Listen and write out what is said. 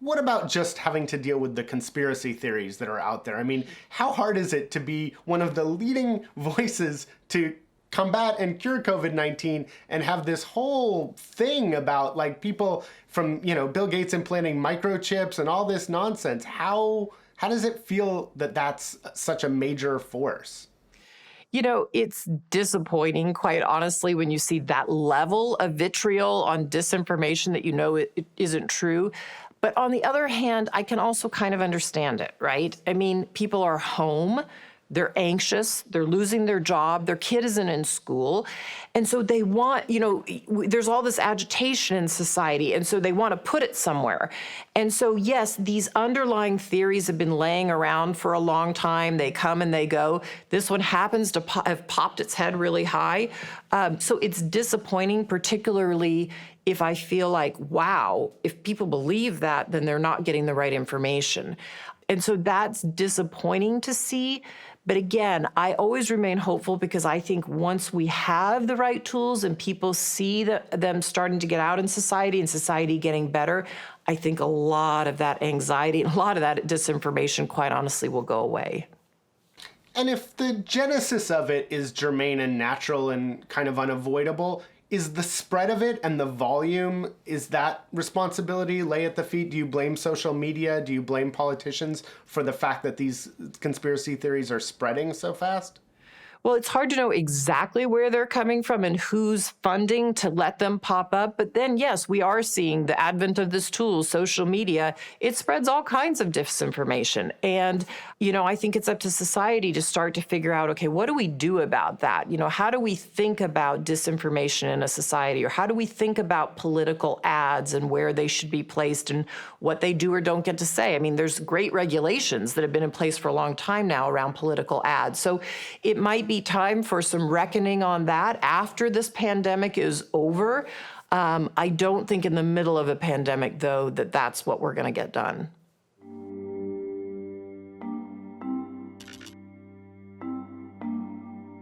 what about just having to deal with the conspiracy theories that are out there? I mean, how hard is it to be one of the leading voices to combat and cure COVID-19 and have this whole thing about like people from, Bill Gates implanting microchips and all this nonsense? How does it feel that that's such a major force? It's disappointing, quite honestly, when you see that level of vitriol on disinformation that it isn't true. But on the other hand, I can also kind of understand it, right? I mean, people are home. They're anxious, they're losing their job, their kid isn't in school. And so they want, there's all this agitation in society. And so they want to put it somewhere. And so, yes, these underlying theories have been laying around for a long time. They come and they go. This one happens to have popped its head really high. So it's disappointing, particularly if I feel like, wow, if people believe that, then they're not getting the right information. And so that's disappointing to see. But again, I always remain hopeful because I think once we have the right tools and people see them starting to get out in society and society getting better, I think a lot of that anxiety and a lot of that disinformation, quite honestly, will go away. And if the genesis of it is germane and natural and kind of unavoidable, is the spread of it and the volume, is that responsibility lay at the feet? Do you blame social media? Do you blame politicians for the fact that these conspiracy theories are spreading so fast? Well, it's hard to know exactly where they're coming from and who's funding to let them pop up. But then, yes, we are seeing the advent of this tool, social media. It spreads all kinds of disinformation. And, I think it's up to society to start to figure out, okay, what do we do about that? How do we think about disinformation in a society? Or how do we think about political ads and where they should be placed and what they do or don't get to say? I mean, there's great regulations that have been in place for a long time now around political ads. So it might be time for some reckoning on that after this pandemic is over. I don't think in the middle of a pandemic, though, that's what we're going to get done.